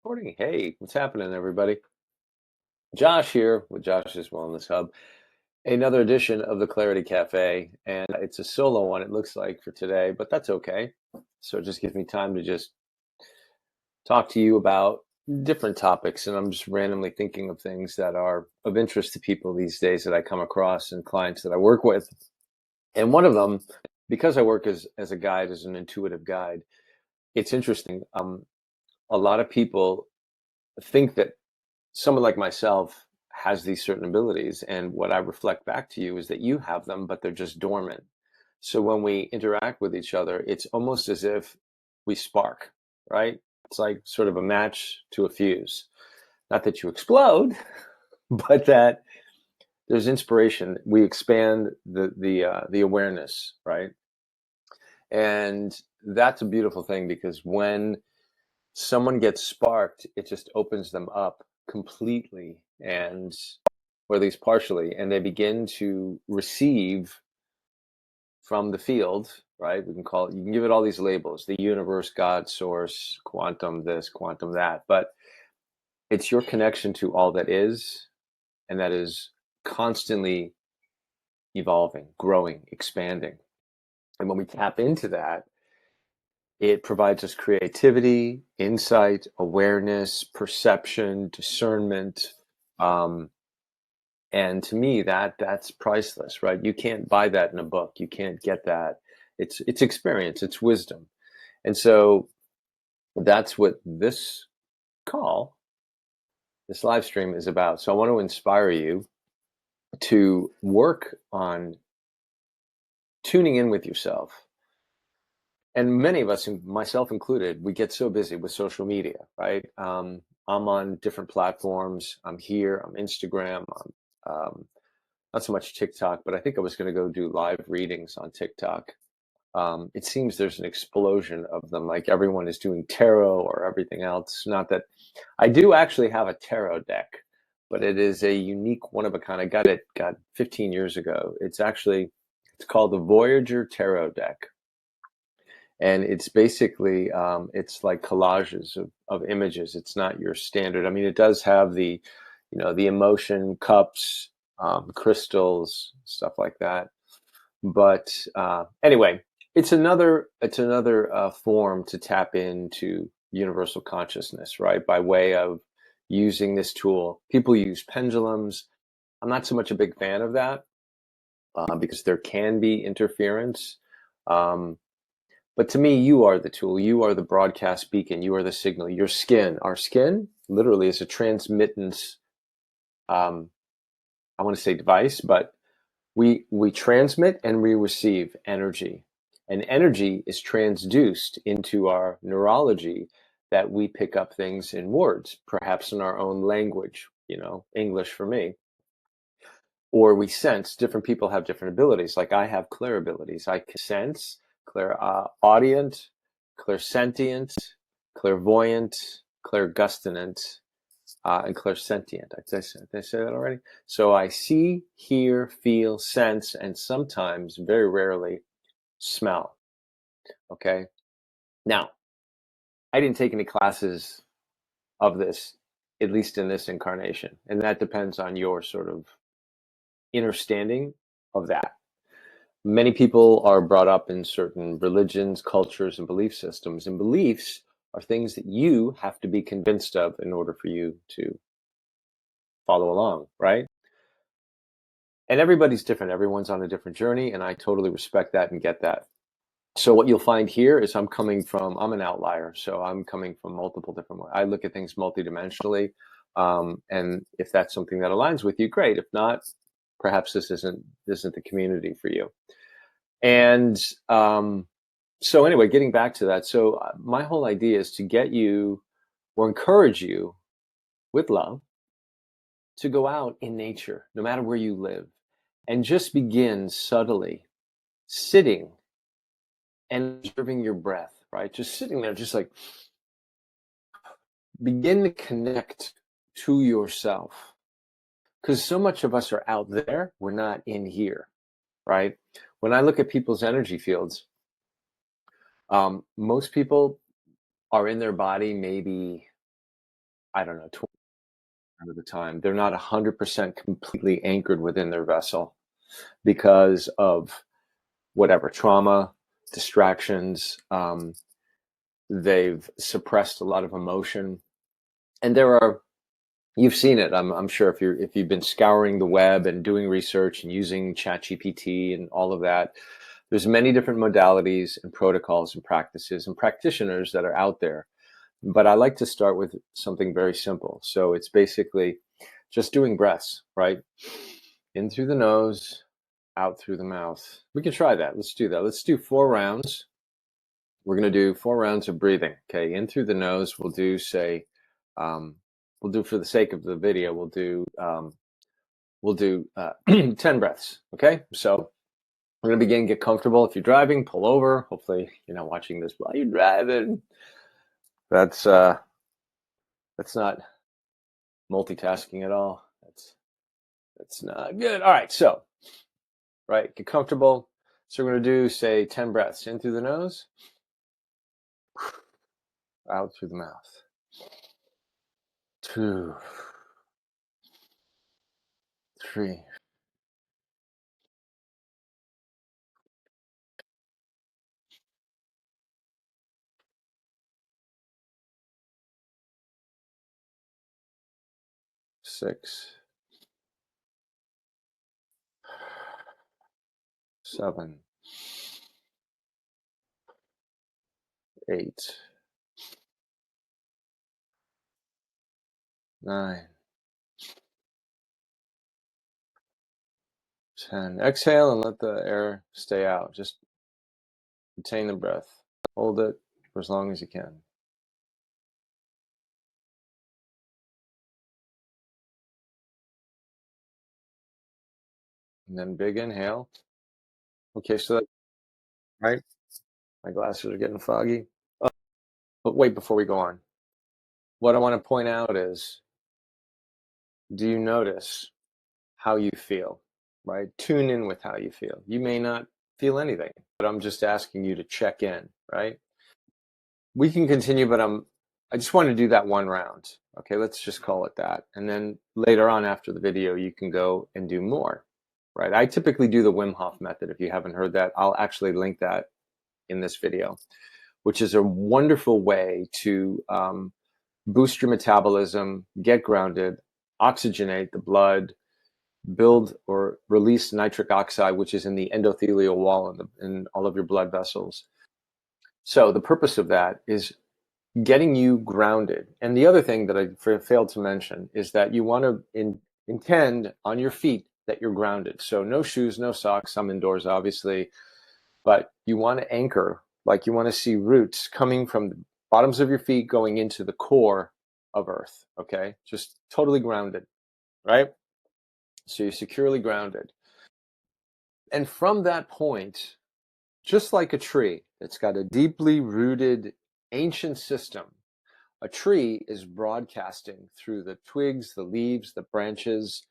Recording. Hey, what's happening, everybody? Josh here with Josh's Wellness Hub. Another edition of the Clarity Cafe, and it's a solo one, it looks like, for today, but that's okay. So it just gives me time to just talk to you about different topics, and I'm just randomly thinking of things that are of interest to people these days that I come across and clients that I work with. And one of them, because I work as a guide, as an intuitive guide, it's interesting. A lot of people think that someone like myself has these certain abilities, and what I reflect back to you is that you have them, but they're just dormant. So when we interact with each other, it's almost as if we spark, right? It's like sort of a match to a fuse. Not that you explode, but that there's inspiration. We expand the awareness, right? And that's a beautiful thing, because when someone gets sparked, it just opens them up completely, and or at least partially, and they begin to receive from the field, right? We can call it, you can give it all these labels: the universe, God, source, quantum this, quantum that, but it's your connection to all that is, and that is constantly evolving, growing, expanding. And when we tap into that, it provides us creativity, insight, awareness, perception, discernment. And to me, that's priceless, right? You can't buy that in a book. You can't get that. It's experience, it's wisdom. And so that's what this call, this live stream is about. So I want to inspire you to work on tuning in with yourself. And many of us, myself included, we get so busy with social media, right? I'm on different platforms. I'm here, I'm Instagram, I'm not so much TikTok, but I think I was going to go do live readings on TikTok. It seems there's an explosion of them, like everyone is doing tarot or everything else. Not that I do actually have a tarot deck, but it is a unique, one of a kind. I got 15 years ago. It's called the Voyager Tarot Deck. And it's basically, it's like collages of images. It's not your standard. I mean, it does have the emotion cups, crystals, stuff like that. But anyway, it's another form to tap into universal consciousness, right? By way of using this tool. People use pendulums. I'm not so much a big fan of that because there can be interference. But to me, you are the tool. You are the broadcast beacon. You are the signal. Your skin, our skin, literally is a transmittance. I want to say device, but we transmit and we receive energy, and energy is transduced into our neurology, that we pick up things in words, perhaps in our own language. English for me. Or we sense. Different people have different abilities. Like I have clear abilities. I can sense, clairaudient, clairsentient, clairvoyant, clairgustinant, and clairsentient. Did I say that already? So I see, hear, feel, sense, and sometimes, very rarely, smell. Okay? Now, I didn't take any classes of this, at least in this incarnation. And that depends on your sort of understanding of that. Many people are brought up in certain religions, cultures, and belief systems. And beliefs are things that you have to be convinced of in order for you to follow along, right? And everybody's different. Everyone's on a different journey, and I totally respect that and get that. So what you'll find here is I'm an outlier. So I'm coming from multiple different ways. I look at things multidimensionally. And if that's something that aligns with you, great. If not, perhaps this isn't the community for you. And so anyway, getting back to that. So my whole idea is to get you, or encourage you with love, to go out in nature, no matter where you live, and just begin subtly sitting and observing your breath, right? Just sitting there, just like begin to connect to yourself. Because so much of us are out there, we're not in here, right? When I look at people's energy fields, most people are in their body maybe I don't know, 20% of the time, they're not 100% completely anchored within their vessel because of whatever trauma, distractions. They've suppressed a lot of emotion, and you've seen it. I'm sure if you've been scouring the web and doing research and using ChatGPT and all of that, there's many different modalities and protocols and practices and practitioners that are out there. But I like to start with something very simple. So it's basically just doing breaths, right? In through the nose, out through the mouth. We can try that. Let's do that. Let's do 4 rounds. We're going to do 4 rounds of breathing. Okay, in through the nose, we'll do, say, we'll do, for the sake of the video, we'll do 10 breaths. Okay, so we're going to begin. Get comfortable. If you're driving, pull over. Hopefully, you're not watching this while you're driving. That's not multitasking at all. That's not good. All right, so right, get comfortable. So we're going to do, say, 10 breaths in through the nose, out through the mouth. 2, 3, 6, 7, 8, 9, 10. Exhale and let the air stay out. Just retain the breath. Hold it for as long as you can. And then big inhale. Okay, so that, right? My glasses are getting foggy. But wait, before we go on, what I want to point out is, do you notice how you feel, right? Tune in with how you feel. You may not feel anything, but I'm just asking you to check in, right? We can continue, but I just want to do that 1 round. Okay, let's just call it that. And then later on after the video, you can go and do more, right? I typically do the Wim Hof method. If you haven't heard that, I'll actually link that in this video, which is a wonderful way to boost your metabolism, get grounded, oxygenate the blood, build or release nitric oxide, which is in the endothelial wall in all of your blood vessels. So the purpose of that is getting you grounded. And the other thing that I failed to mention is that you want to intend on your feet that you're grounded. So no shoes, no socks, some indoors, obviously, but you want to anchor, like you want to see roots coming from the bottoms of your feet going into the core of Earth. Okay, just totally grounded, right? So you're securely grounded. And from that point, just like a tree that's got a deeply rooted ancient system, a tree is broadcasting through the twigs, the leaves, the branches.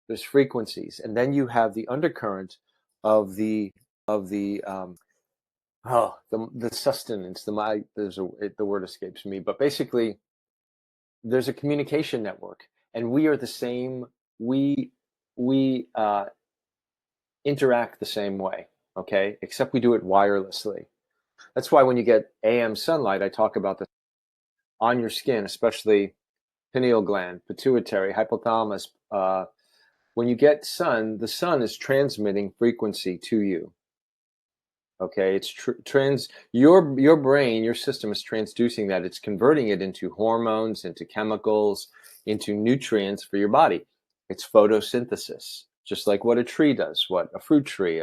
There's frequencies, and then you have the undercurrent of the sustenance. The word escapes me, but basically, there's a communication network, and we are the same. We interact the same way, okay? Except we do it wirelessly. That's why when you get AM sunlight, I talk about this on your skin, especially pineal gland, pituitary, hypothalamus. When you get sun, the sun is transmitting frequency to you. Okay, it's your brain, your system is transducing that. It's converting it into hormones, into chemicals, into nutrients for your body. It's photosynthesis, just like what a tree does, what a fruit tree,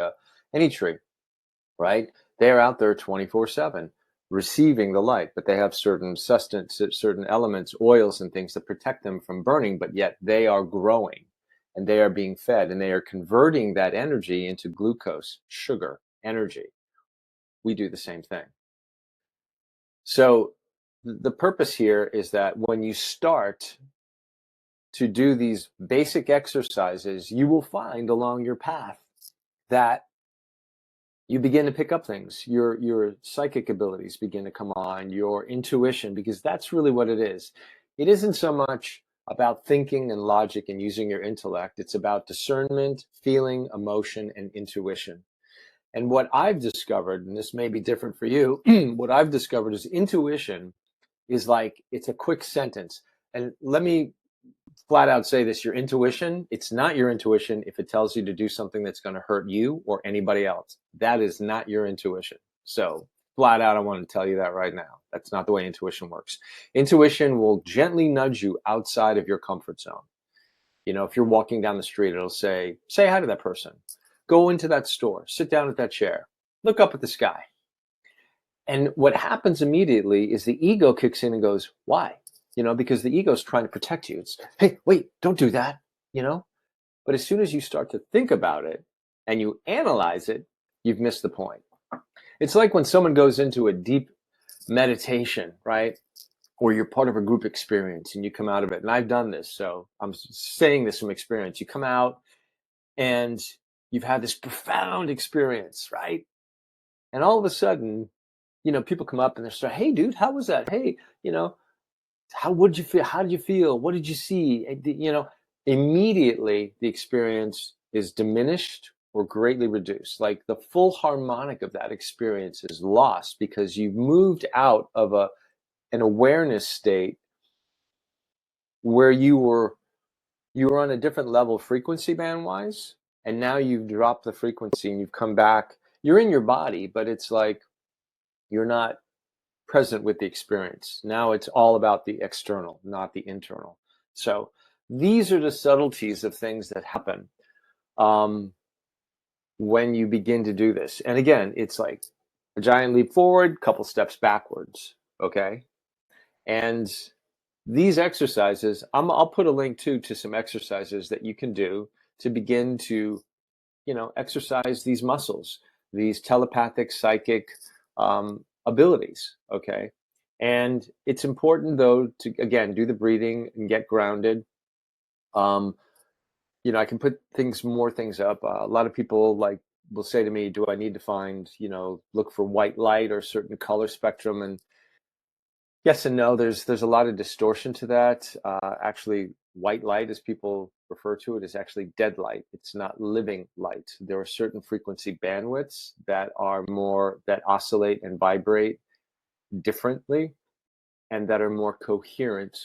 any tree, right? They're out there 24/7 receiving the light, but they have certain sustenance, certain elements, oils and things that protect them from burning, but yet they are growing and they are being fed and they are converting that energy into glucose, sugar, energy. We do the same thing. So the purpose here is that when you start to do these basic exercises, you will find along your path that you begin to pick up things. Your psychic abilities begin to come on, your intuition, because that's really what it is. it isn't so much about thinking and logic and using your intellect. It's about discernment, feeling, emotion, and intuition. And what I've discovered, and this may be different for you, what I've discovered is intuition is like, it's a quick sentence. And let me flat out say this, your intuition, it's not your intuition if it tells you to do something that's going to hurt you or anybody else. That is not your intuition. So flat out, I want to tell you that right now. That's not the way intuition works. Intuition will gently nudge you outside of your comfort zone. You know, if you're walking down the street, it'll say hi to that person. Go into that store, sit down at that chair, look up at the sky. And what happens immediately is the ego kicks in and goes, why? You know, because the ego is trying to protect you. It's, hey, wait, don't do that, you know? But as soon as you start to think about it and you analyze it, you've missed the point. It's like when someone goes into a deep meditation, right? Or you're part of a group experience and you come out of it. And I've done this, so I'm saying this from experience. You come out and you've had this profound experience, right? And all of a sudden, you know, people come up and they're saying, hey, dude, how was that? Hey, you know, would you feel? How did you feel? What did you see? You know, immediately the experience is diminished or greatly reduced. Like the full harmonic of that experience is lost because you've moved out of an awareness state where you were on a different level frequency band wise, and now you've dropped the frequency and you've come back. You're in your body, but it's like you're not present with the experience. Now it's all about the external, not the internal. So these are the subtleties of things that happen when you begin to do this. And again, it's like a giant leap forward, couple steps backwards. Okay. And these exercises, I'll put a link to some exercises that you can do to begin to, you know, exercise these muscles, these telepathic, psychic abilities. Okay. And it's important though to, again, do the breathing and get grounded. You know, I can put more things up. A lot of people will say to me, do I need to find, you know, look for white light or certain color spectrum? And yes and no. There's a lot of distortion to that. Actually, white light, as people refer to it, is actually dead light. It's not living light. There are certain frequency bandwidths that oscillate and vibrate differently and that are more coherent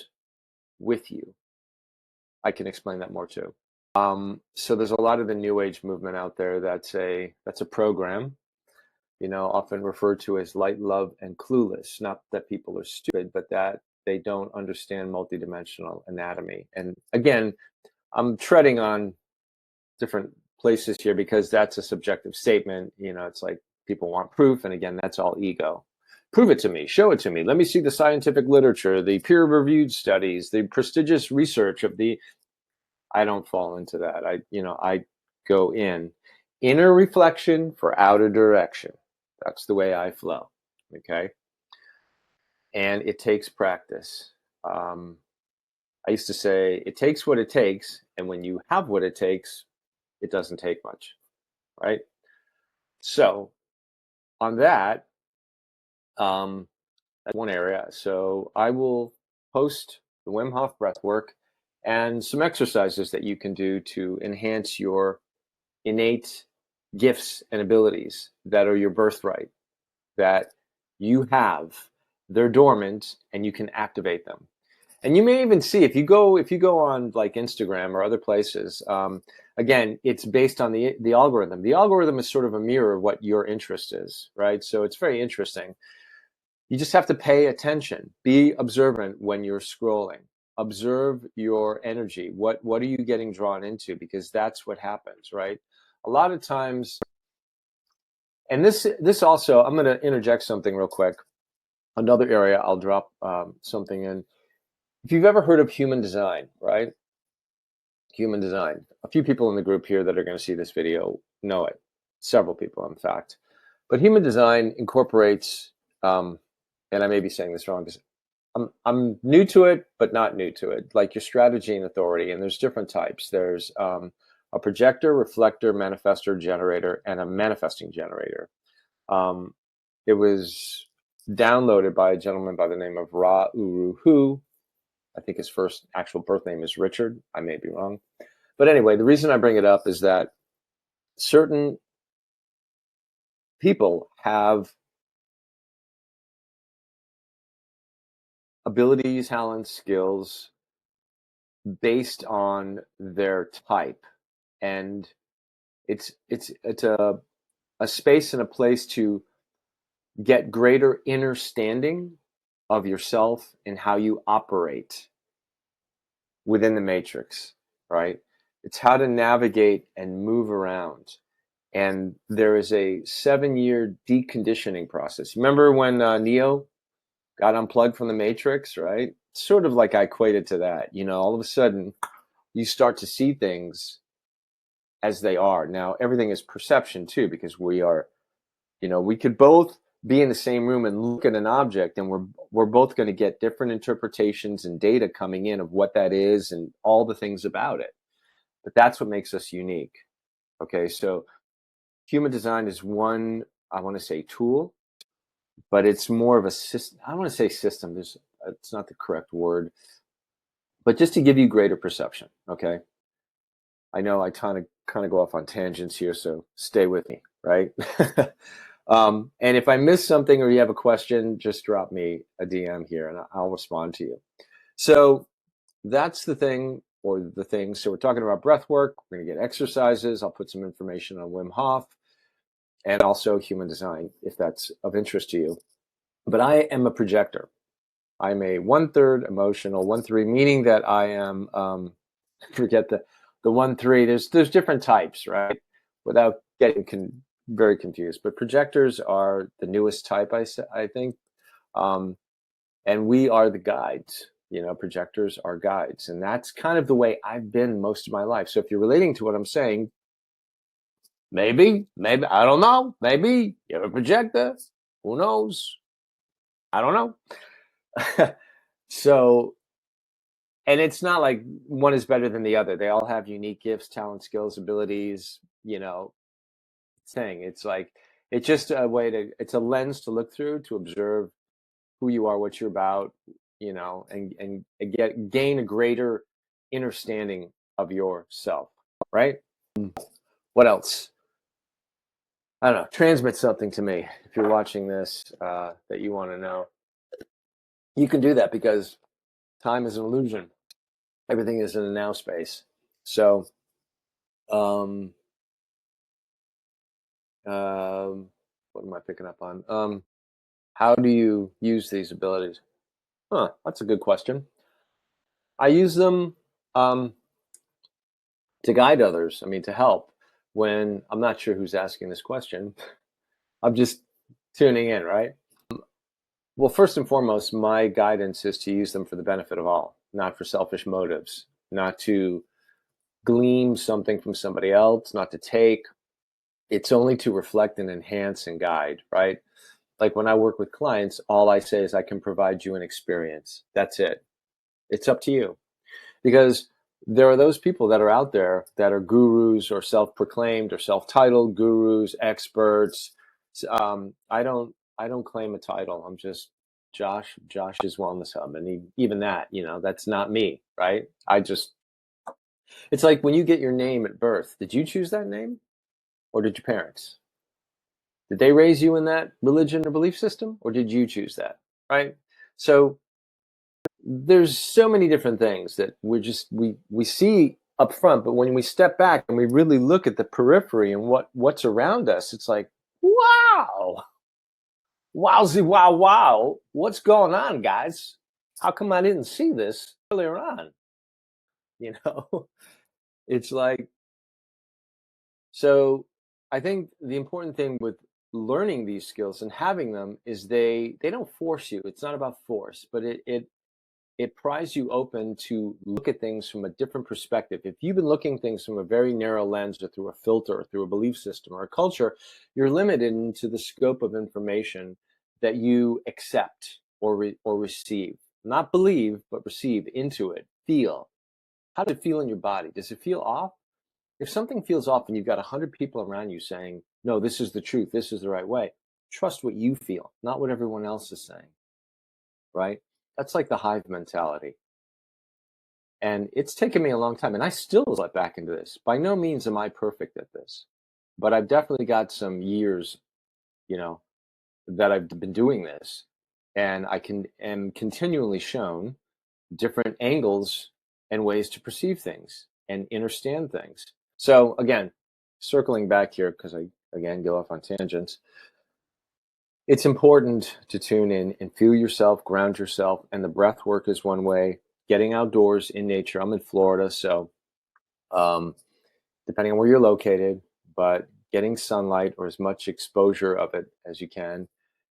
with you. I can explain that more too. So there's a lot of the New Age movement out there that's a program, you know, often referred to as light, love, and clueless. Not that people are stupid, but that they don't understand multidimensional anatomy. And again, I'm treading on different places here because that's a subjective statement. You know, it's like people want proof. And again, that's all ego. Prove it to me, show it to me. Let me see the scientific literature, the peer-reviewed studies, the prestigious research of I don't fall into that. I go inner reflection for outer direction. That's the way I flow. Okay. And it takes practice. I used to say it takes what it takes. And when you have what it takes, it doesn't take much. Right. So on that, that's one area. So I will post the Wim Hof breath work and some exercises that you can do to enhance your innate gifts and abilities that are your birthright, that you have. They're dormant and you can activate them. And you may even see if you go on like Instagram or other places, again, it's based on the algorithm. The algorithm is sort of a mirror of what your interest is, right? So it's very interesting. You just have to pay attention. Be observant when you're scrolling. Observe your energy. What are you getting drawn into? Because that's what happens, right? A lot of times, and this also, I'm going to interject something real quick. Another area I'll drop something in. If you've ever heard of human design, right? Human design. A few people in the group here that are going to see this video know it. Several people, in fact. But human design incorporates, and I may be saying this wrong because I'm new to it, but not new to it. Like your strategy and authority, and there's different types. There's a projector, reflector, manifestor, generator, and a manifesting generator. It was downloaded by a gentleman by the name of Ra Uru Hu. I think his first actual birth name is Richard. I may be wrong. But anyway, the reason I bring it up is that certain people have abilities, talents, skills based on their type. And it's a space and a place to get greater understanding of yourself and how you operate within the matrix, right? It's how to navigate and move around. And there is a 7-year deconditioning process. Remember when Neo got unplugged from the matrix, right? Sort of like I equated to that. All of a sudden you start to see things as they are. Now, everything is perception too, because we could both be in the same room and look at an object, and we're both going to get different interpretations and data coming in of what that is and all the things about it. But that's what makes us unique. Okay, so human design is one, I want to say, tool, but it's more of a system. I don't want to say system. It's not the correct word, but just to give you greater perception. Okay, I know I kind of go off on tangents here, so stay with me, right? And if I miss something or you have a question, just drop me a DM here and I'll respond to you. So that's the thing, or the things. So we're talking about breath work. We're going to get exercises. I'll put some information on Wim Hof and also human design, if that's of interest to you. But I am a projector. I'm a 1/3 emotional, 1/3, meaning that I am, forget the 1/3. There's different types, right? Without getting very confused. But projectors are the newest type, I think. And we are the guides. Projectors are guides. And that's kind of the way I've been most of my life. So if you're relating to what I'm saying, maybe, I don't know. Maybe you're a projector. Who knows? I don't know. So, and it's not like one is better than the other. They all have unique gifts, talents, skills, abilities, thing. It's like, it's just it's a lens to look through to observe who you are, what you're about, and gain a greater understanding of yourself, right? What else? I don't know. Transmit something to me if you're watching this that you want to know. You can do that because time is an illusion. Everything is in a now space. So, what am I picking up on? How do you use these abilities? That's a good question. I use them to guide others. I mean, to help when I'm not sure who's asking this question. I'm just tuning in, right? Well, first and foremost, my guidance is to use them for the benefit of all, not for selfish motives, not to glean something from somebody else, not to take. It's only to reflect and enhance and guide, right? Like when I work with clients, all I say is I can provide you an experience. That's it. It's up to you. Because there are those people that are out there that are gurus or self-proclaimed or self-titled gurus, experts. I don't claim a title. I'm just Josh's Wellness Hub, and even that, that's not me, right? It's like when you get your name at birth. Did you choose that name, or did your parents? Did they raise you in that religion or belief system, or did you choose that, right? So there's so many different things that we see up front, but when we step back and we really look at the periphery and what's around us, it's like, wow, wowzy, wow, what's going on, guys? How come I didn't see this earlier on? It's like, so I think the important thing with learning these skills and having them is they don't force you. It's not about force, but it pries you open to look at things from a different perspective. If you've been looking at things from a very narrow lens or through a filter or through a belief system or a culture, you're limited into the scope of information that you accept or receive. Not believe, but receive into it. Feel. How does it feel in your body? Does it feel off? If something feels off and you've got 100 people around you saying, no, this is the truth, this is the right way, trust what you feel, not what everyone else is saying, right? That's like the hive mentality. And it's taken me a long time, and I still let back into this. By no means am I perfect at this, but I've definitely got some years, you know, that I've been doing this, and I am continually shown different angles and ways to perceive things and understand things. So again, circling back here, because I again go off on tangents, it's important to tune in and feel yourself, ground yourself, and the breath work is one way. Getting outdoors in nature. I'm in Florida, so um, depending on where you're located, but getting sunlight or as much exposure of it as you can.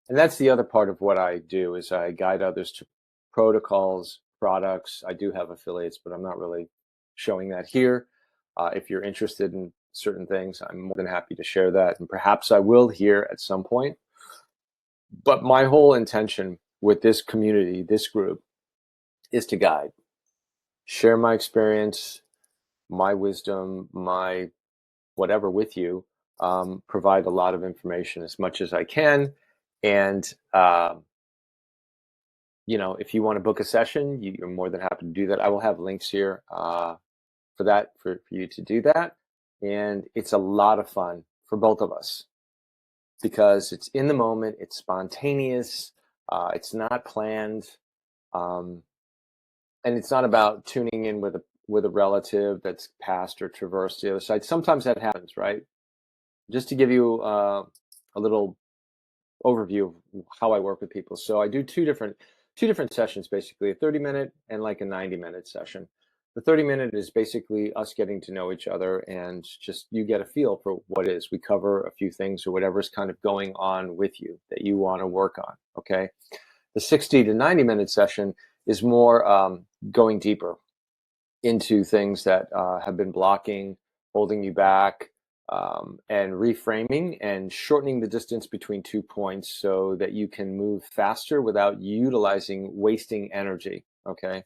And that's the other part of what I do is I guide others to protocols, products. I do have affiliates, but I'm not really showing that here. If you're interested in certain things, I'm more than happy to share that. And perhaps I will here at some point. But my whole intention with this community, this group, is to guide, share my experience, my wisdom, my whatever with you, provide a lot of information as much as I can. And, if you want to book a session, you're more than happy to do that. I will have links here for that, for you to do that. And it's a lot of fun for both of us because it's in the moment, it's spontaneous, it's not planned. And it's not about tuning in with a relative that's passed or traversed the other side. Sometimes that happens, right? Just to give you a little overview of how I work with people. So I do two different sessions, basically a 30-minute and like a 90-minute session. The 30-minute is basically us getting to know each other and just you get a feel for what it is. We cover a few things or whatever's kind of going on with you that you want to work on. Okay. The 60 to 90-minute session is more going deeper into things that have been blocking, holding you back, and reframing and shortening the distance between 2 points so that you can move faster without wasting energy. Okay.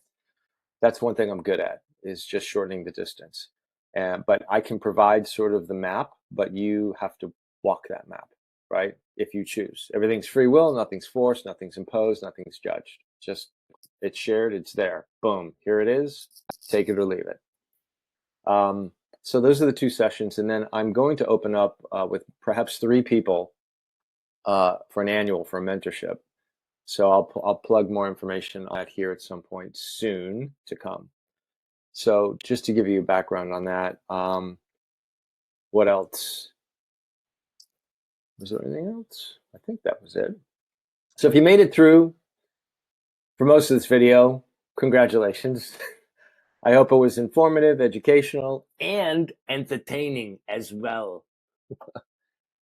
That's one thing I'm good at is just shortening the distance. But I can provide sort of the map, but you have to walk that map, right? If you choose. Everything's free will, nothing's forced, nothing's imposed, nothing's judged. Just it's shared, it's there. Boom, here it is. Take it or leave it. So those are the two sessions. And then I'm going to open up with perhaps 3 people for an annual for a mentorship. So I'll plug more information on that here at some point soon to come. So just to give you a background on that, what else? Was there anything else? I think that was it. So if you made it through for most of this video, congratulations. I hope it was informative, educational, and entertaining as well.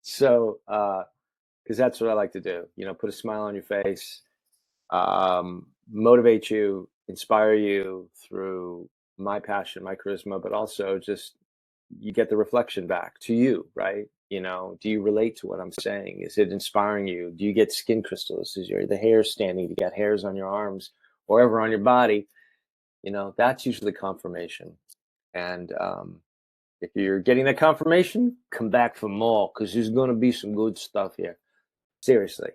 So, because that's what I like to do, put a smile on your face, motivate you, inspire you through my passion, my charisma, but also just you get the reflection back to you, right? Do you relate to what I'm saying? Is it inspiring you? Do you get skin crystals? Is the hair standing? Do you got hairs on your arms or wherever on your body? That's usually confirmation. And if you're getting that confirmation, come back for more because there's going to be some good stuff here. Seriously.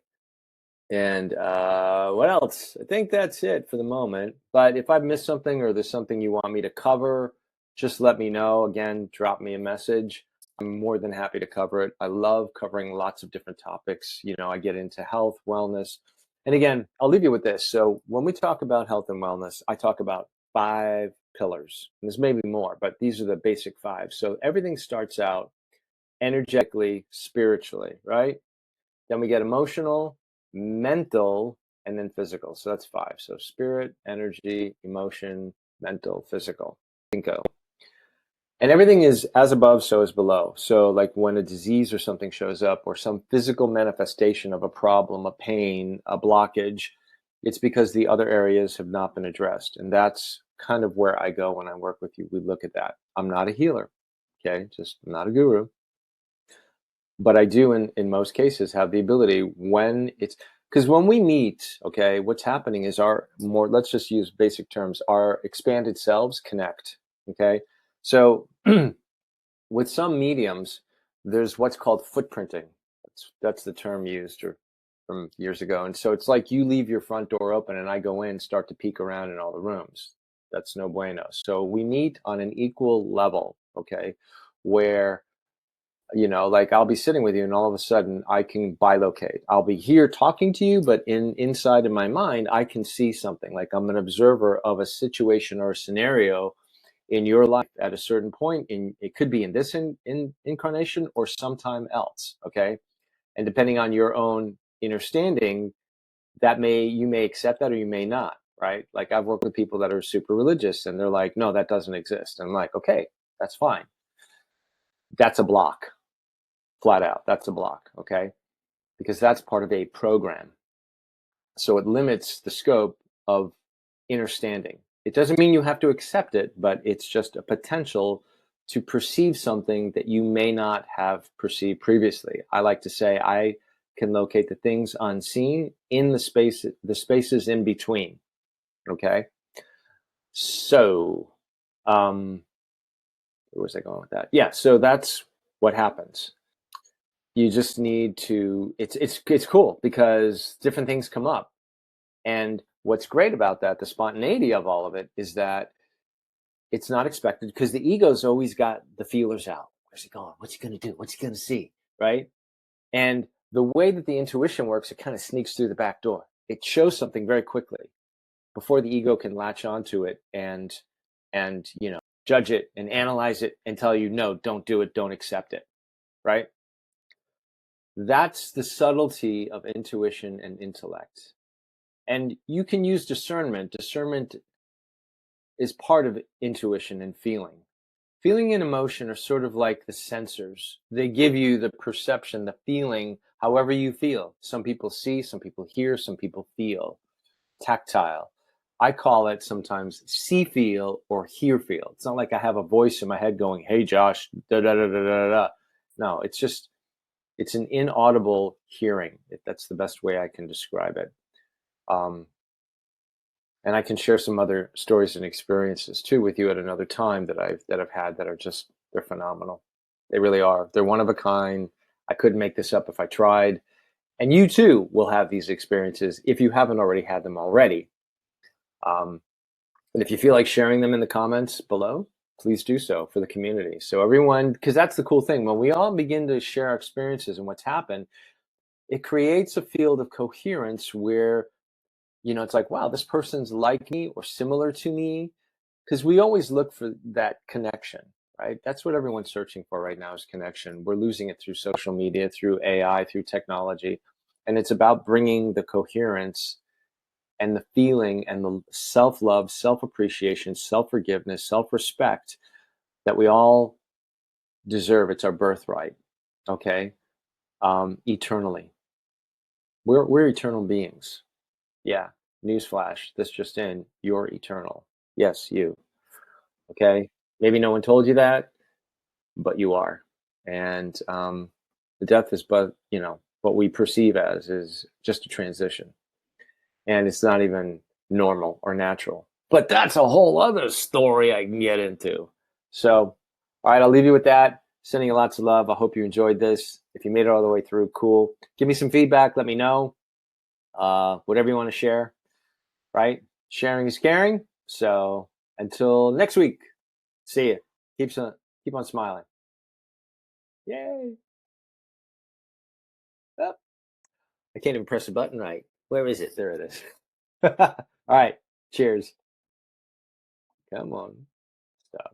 And what else? I think that's it for the moment. But if I've missed something or there's something you want me to cover, just let me know. Again, drop me a message. I'm more than happy to cover it. I love covering lots of different topics. I get into health, wellness. And again, I'll leave you with this. So when we talk about health and wellness, I talk about 5 pillars. And there's maybe more, but these are the basic 5. So everything starts out energetically, spiritually, right? Then we get emotional, mental, and then physical. So that's 5. So spirit, energy, emotion, mental, physical. Cinco. And everything is as above, so as below. So like when a disease or something shows up or some physical manifestation of a problem, a pain, a blockage, it's because the other areas have not been addressed. And that's kind of where I go when I work with you. We look at that. I'm not a healer. Okay. I'm not a guru. But I do in most cases have the ability because when we meet, okay, what's happening is let's just use basic terms, our expanded selves connect. Okay. So with some mediums, there's what's called footprinting. That's the term used from years ago. And so it's like you leave your front door open and I go in, start to peek around in all the rooms. That's no bueno. So we meet on an equal level, okay? Where, like I'll be sitting with you and all of a sudden I can bilocate. I'll be here talking to you, but inside of my mind, I can see something. Like I'm an observer of a situation or a scenario in your life at a certain point. It could be in this incarnation or sometime else, okay? And depending on your own understanding, you may accept that or you may not, right? Like I've worked with people that are super religious and they're like, no, that doesn't exist. And I'm like, okay, that's fine. That's a block, flat out. That's a block, okay? Because that's part of a program. So it limits the scope of understanding. It doesn't mean you have to accept it, but it's just a potential to perceive something that you may not have perceived previously. I like to say I can locate the things unseen in the spaces in between. Okay. So, where was I going with that? Yeah. So that's what happens. You just need to, it's cool because different things come up. And what's great about that, the spontaneity of all of it, is that it's not expected because the ego's always got the feelers out. Where's he going? What's he going to do? What's he going to see? Right. And the way that the intuition works, it kind of sneaks through the back door. It shows something very quickly before the ego can latch onto it and judge it and analyze it and tell you, no, don't do it, don't accept it. Right. That's the subtlety of intuition and intellect. And you can use discernment. Discernment is part of intuition and feeling. Feeling and emotion are sort of like the sensors. They give you the perception, the feeling, however you feel. Some people see, some people hear, some people feel. Tactile. I call it sometimes see feel or hear feel. It's not like I have a voice in my head going, hey Josh, da da da da da da. No, it's an inaudible hearing. That's the best way I can describe it. And I can share some other stories and experiences too with you at another time that I've had that are just, they're phenomenal. They really are. They're one of a kind. I couldn't make this up if I tried. And you too will have these experiences if you haven't already had them already. And if you feel like sharing them in the comments below, please do so for the community. So everyone, because that's the cool thing. When we all begin to share our experiences and what's happened, it creates a field of coherence where it's like, wow, this person's like me or similar to me. Because we always look for that connection, right? That's what everyone's searching for right now is connection. We're losing it through social media, through AI, through technology. And it's about bringing the coherence and the feeling and the self-love, self-appreciation, self-forgiveness, self-respect that we all deserve. It's our birthright, okay? Eternally. We're eternal beings. Yeah, newsflash, this just in, you're eternal. Yes, you. Okay? Maybe no one told you that, but you are. And the death is what we perceive as is just a transition. And it's not even normal or natural. But that's a whole other story I can get into. So, all right, I'll leave you with that. Sending you lots of love. I hope you enjoyed this. If you made it all the way through, cool. Give me some feedback. Let me know. Whatever you want to share, right? Sharing is caring. So until next week, see you. Keep on smiling. Yay. Oh, I can't even press the button right. Where is it? There it is. All right. Cheers. Come on. Stop.